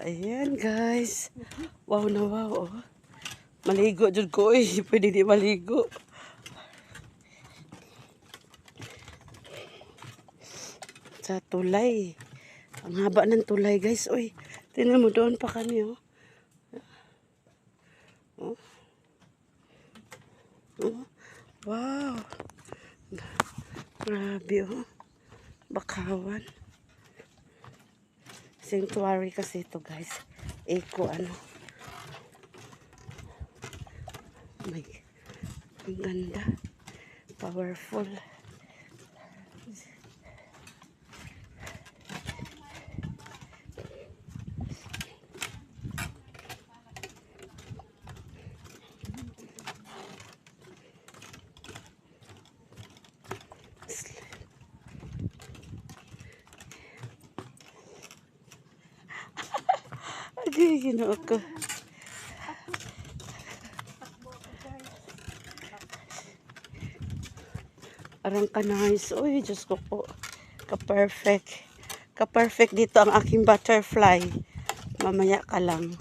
Ayan guys. Wow na wow. Oh. Maligo dyan ko eh. Pwede di maligo. Sa tulay. Ang haba ng tulay guys. Uy, tingnan mo doon pa kami oh. Oh. Oh. Wow. Grabe oh. Bakawan. Sanctuary kasi ito guys. Eco ano. My, ang ganda. Powerful. Ay, ginoo ko. Arang ka nice. Uy, Diyos ko po. Ka-perfect. Ka-perfect dito ang aking butterfly. Mamaya ka lang.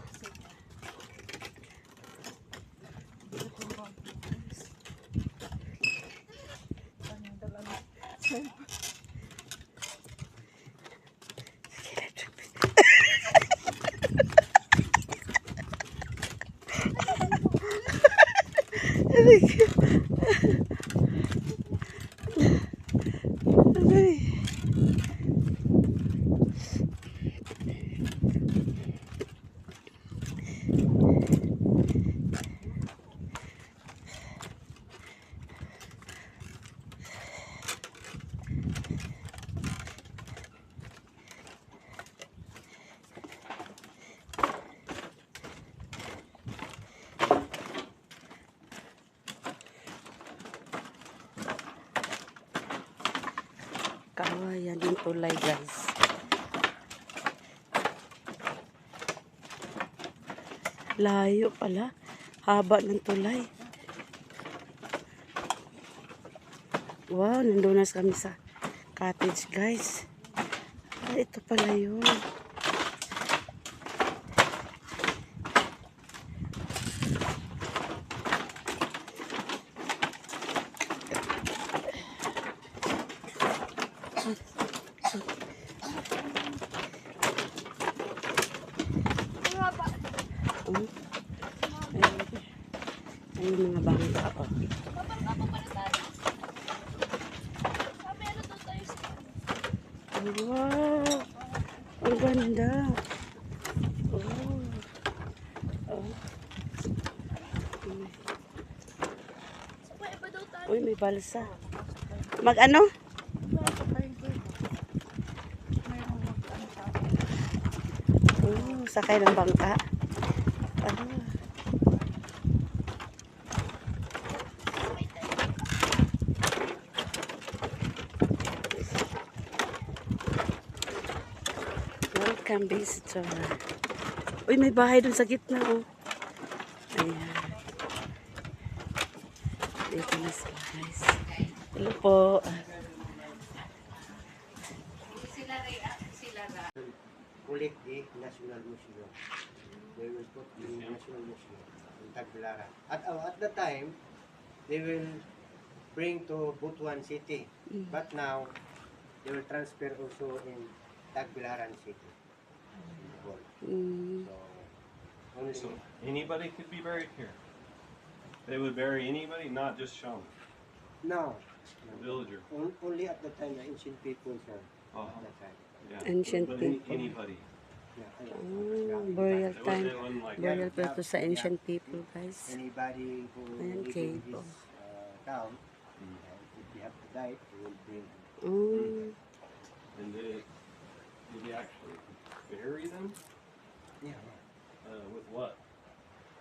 Kawayan yung tulay guys. Layo pala. Haba ng tulay. Wow, nandun na kami sa cottage guys. Ay, ito pala yun. Ayun mga bangka oh. Wow! Ang ganda! Oh. Oh. Uy, may balsa. Mag-ano? Oh, sakay ng bangka. Ah. Welcome visitor. Uy, may bahay dun sa gitna oh. Ayan. Dito na sila guys. Hello po. Collect the National Museum. They will put the National Museum in Tagbilaran. At the time, they will bring to Butuan City. But now, they will transfer also in Tagbilaran City. Mm. So, Anybody could be buried here. They would bury anybody, not just Shaman. now, A villager. only at the time, the ancient people, sir. Uh-huh. At that time. Yeah. Ancient but people. anybody. Yeah, Burial It time. wasn't like Burial pa ito sa ancient people guys. Anybody who Ayan, live in cave, this oh. town, if they have to die, they will bring them. Oh. And did you actually bury them? Yeah. With what?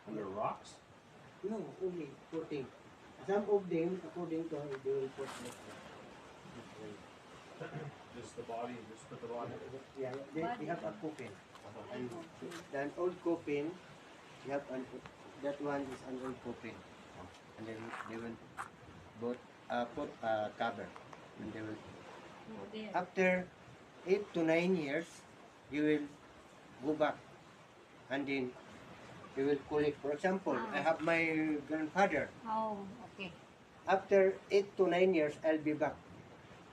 Under rocks? No, only putting. Some of them, according to how they will put this way. Just the body, just put the body. Yeah, they have a coffin. And an old coffin, you have that one is an old coffin. And then they will put a cover. And they will, after 8 to 9 years, you will go back and then they will collect. For example, I have my grandfather. Oh, okay. After 8 to 9 years, I'll be back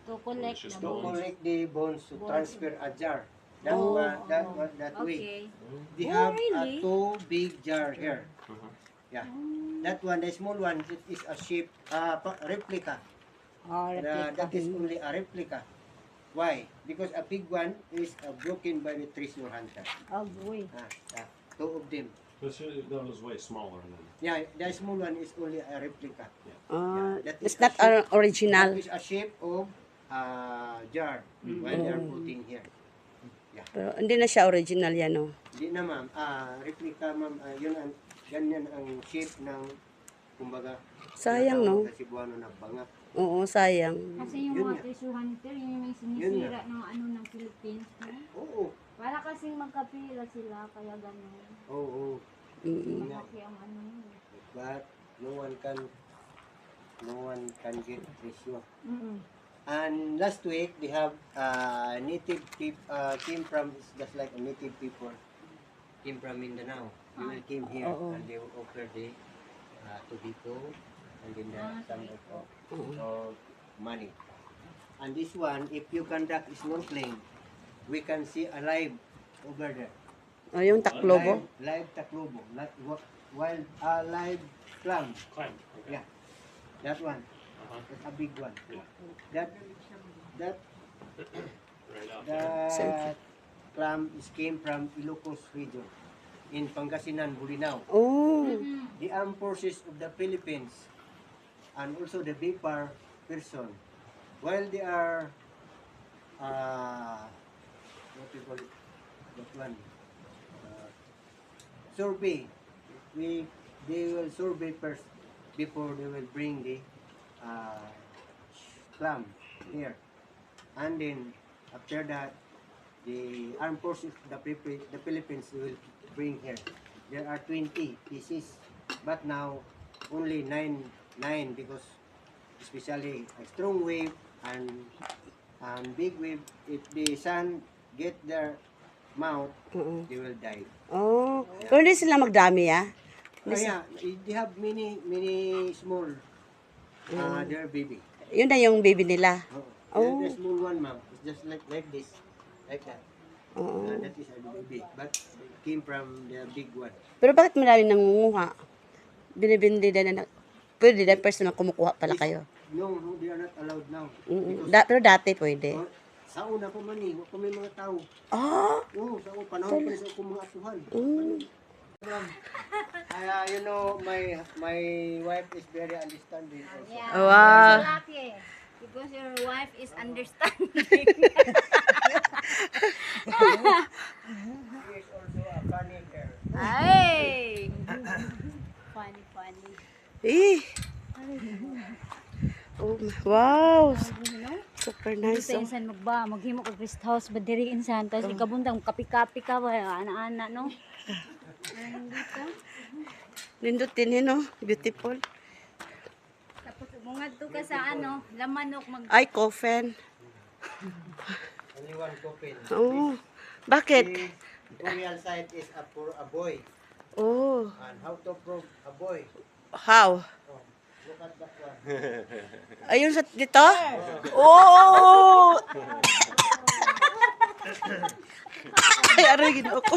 To collect It's just the to bones. collect the bones to Bones. transfer a jar. That Oh. that way. Okay. They Oh, have really? a 2 big jar here. Mhm. Yeah. That one, the small one, it is a shape, replica. Oh, That is only a replica. Why? Because a big one is broken by the treasure hunter. Oh, boy. Two of them. That was way smaller than. Yeah, the small one is only a replica. That It's is not a shape. original. That is a shape of jar while they are putting here. Pero hindi na siya original yan, oh. Hindi na ma'am, replica ma'am, yun ang, ganyan ang shape ng, kumbaga, Sayang, no? Sa Cebuano na bangak. Oo, sayang. Kasi yung Yun mga nga. treasure hunter, yun yung may Yun sinisira ng ano ng Philippines. No? Oo, Para kasing magkapira sila, kaya gano'n. oo. Mm. Malaki ang ano yun. But no one can get treasure. Mm-mm. And last week, they have native people, came from, it's just like a native people, came from Mindanao. They will came here Oo. and they will offer the tobacco and then some of money. And this one, if you conduct snorkeling, we can see a live over there. Oh, yung taklobo. Live taklobo. Wild, live clam. Climb. Okay. Yeah, that one. That's a big one. Yeah. That Right out there. that clam came from Ilocos region in Pangasinan, Bolinao. Oh. The armed forces of the Philippines and also the BIPAR person, while they are what you call it, that one, survey, they will survey first before they will bring the clam here, and then after that the armed forces of the Philippines will bring here. There are 20 pieces, but now only 9 because especially a strong wave and big wave, if the sun get their mouth, Oo. they will die. Oh. Pero hindi sila magdami, ah. Yeah, they have many small their baby. Yun na yung baby nila. Oh. The small one, ma'am, it's just like this, like that. Oo. That is a baby, but it came from the big one. Pero bakit marami nangunguha? Binibindi din na, pwede din personal kumukuha pala kayo. No, they are not allowed now. Pero dati pwede. Oh, sa una pa man eh, kung may mga tao. Ah, Oo, sa una, panahon pa rin sa akong mga asuhan. You know, my wife is very understanding also. Yeah. Wow. You're so lucky. Because your wife is understanding. She is also a funny girl. Ay! Funny. eh. Oh, wow. Super nice. Sa Oh. insan maghimo ka guest house ba diri insan tapos ikabuntang kapi-kapi ka ba ana-ana no? Lindutin no? Beautiful. Tapos mungadto ka sa ano, lamanok Ay, coffin. Only one coffin. Oh. Bakit? The burial site is for a boy. Oh. And how to prove a boy? How? Oh, look at that one. Ayun sa dito? Oh! Ay, aray, ginoo ko.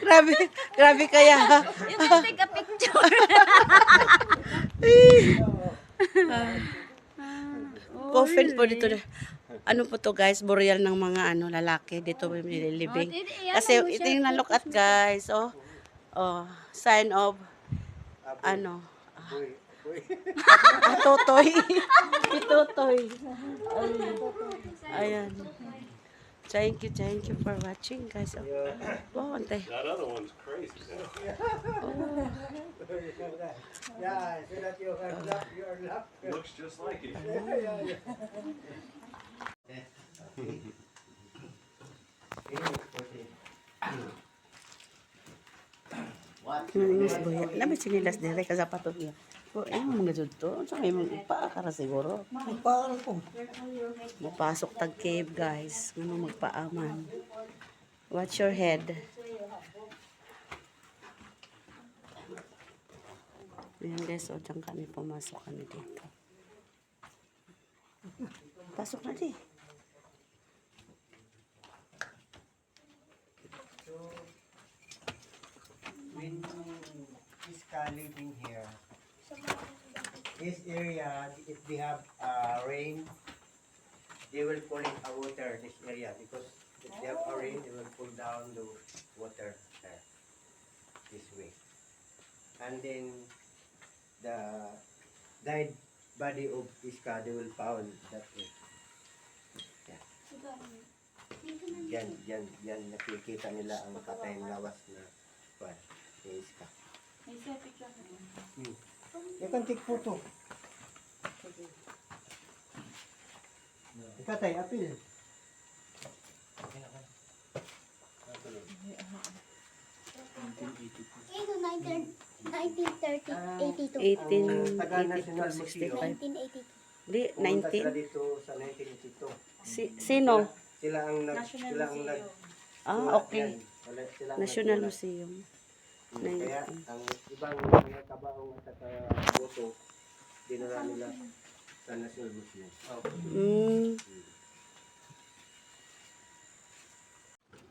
Aray, grabe kaya. You can take a picture. Coffin po dito. Ano po to guys? Burial ng mga lalaki. Dito may nililibing. Kasi ito yung na-look at guys. Oh, sign of ano. Boy. Totoy. Totoy. Ayan. Thank you for watching guys. Wow, antay. That other one's crazy. Yeah, so that you are luck. Looks just like it. What? Buya. Labi sinilas dire ka sapatos niya. Mga dito. Sa may mga paakara siguro. Parang ko. Mapasok tag cave guys. Ano magpaaman. Watch your head. Ayan guys, o dyan kami pumasok kami dito. Pasok na di. So, when Iska living here, this area, if they have rain, they will pull in a water, this area, because if they have a rain, they will pull down the water there, this way. And then, the died body of Iska, they will found that way. Yeah. Yan, nakikita nila ang patay ng lawas na kwan, ni Iska. You can take photo. Ikatay, apil. Ito, 1982. Taga-National Museum. 1982. Di, Pumunta 19. sila dito sa 1982. Sino? Sila ang nag... Ah, okay. Sila ang National nagsulat. Museum. Kaya ang ibang mga kabaong at boto, dinala nila sa National Museum. Mm.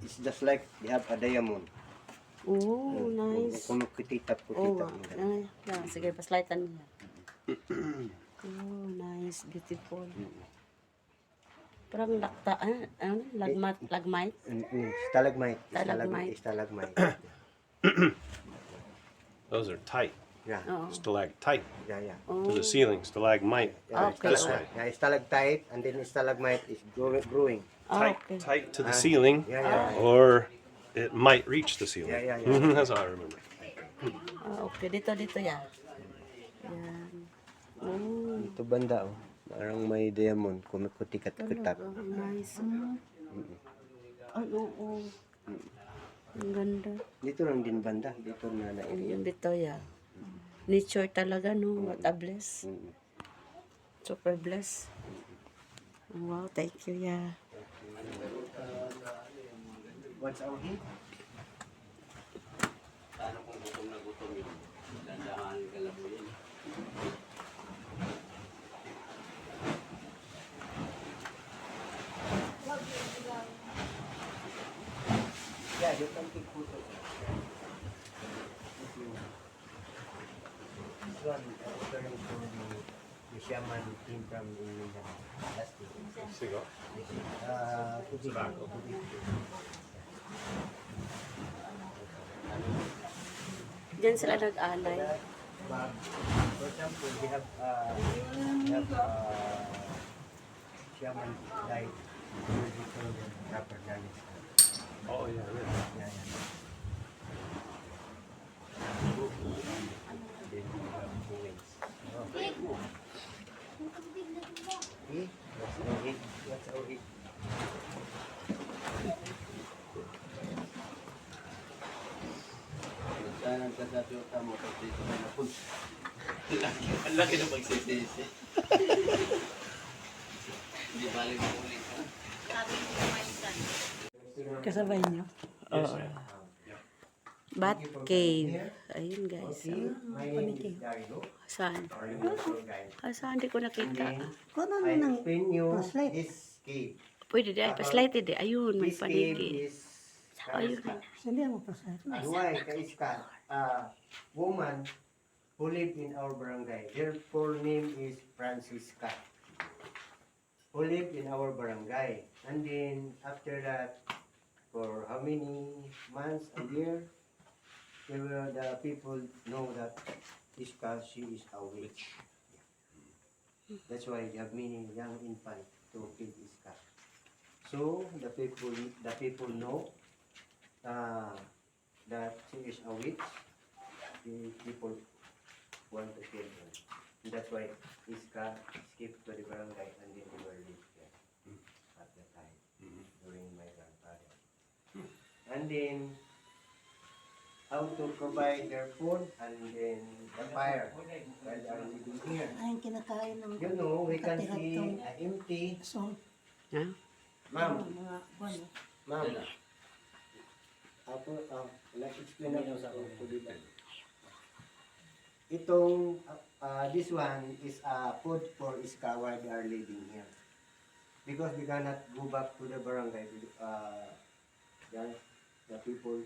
It's just like they have a diamond. Oh, nice. Kung kitita po Oh, kita. sige, paslightan niya. Oh, nice, beautiful. Parang lakta, lagmite. Stalagmite. Stalagmite. Stalagmite. Those are tight. Yeah. Oo. Stalactite Yeah. to the ceiling. Stalagmite. Yeah, Okay. This way. Yeah, stalactite and then stalagmite is growing. Ah, Tight, okay. tight to the ceiling, Yeah. or it might reach the ceiling. Yeah. That's all I remember. Ah, okay, dito ya. Yan. Oh, Ito banda oh. Parang may diamond, kumikutik-kutak. talaga, nice. Ay, oo. Ang ganda. Dito lang din banda, dito na Yung dito ya. Nature talaga, no? What a bless. Super bless. Wow, thank you, ya. What's our hit? Yeah, you can take photos. This one, referring to the shaman came from India. Last year. Cigar. Tobacco. Diyan sila nag-alay. For example, we have shaman died. We will be told the proper knowledge. Oh yeah, yeah. Yeah. Then we have doings. See? What's our hit? What's our hit? Ang laki ng pagsisisi. Hindi balik mo ulit ha. Kasabay niyo? Oo. Bat Cave. Ayun guys. Okay, my name is Dario. Saan? Are you also guide? Saan? Hindi ko nakita. I explain you this cave. Pwede di. Paslide di. Ayun, may This cave panigi. is Ayun. Why? Kaiska, woman who lived in our barangay. Their full name is Francisca. Who lived in our barangay. And then after that, for how many months, a year, the people know that Iska, she is a witch. That's why they have many young infants to kill Iska. So the people know that she is a witch. The people want to kill her. And that's why Iska escaped to the barangay and then they were lived there at the time during my grandfather. And then how to provide their food and then the fire while they are living here. Ang kinakain ng You know, we can see empty. salt, Ha? Ma'am, mga kwan. ma'am. Let's explain natin sa ako. this one is food for Iska while they are living here. Because we cannot go back to the barangay, the people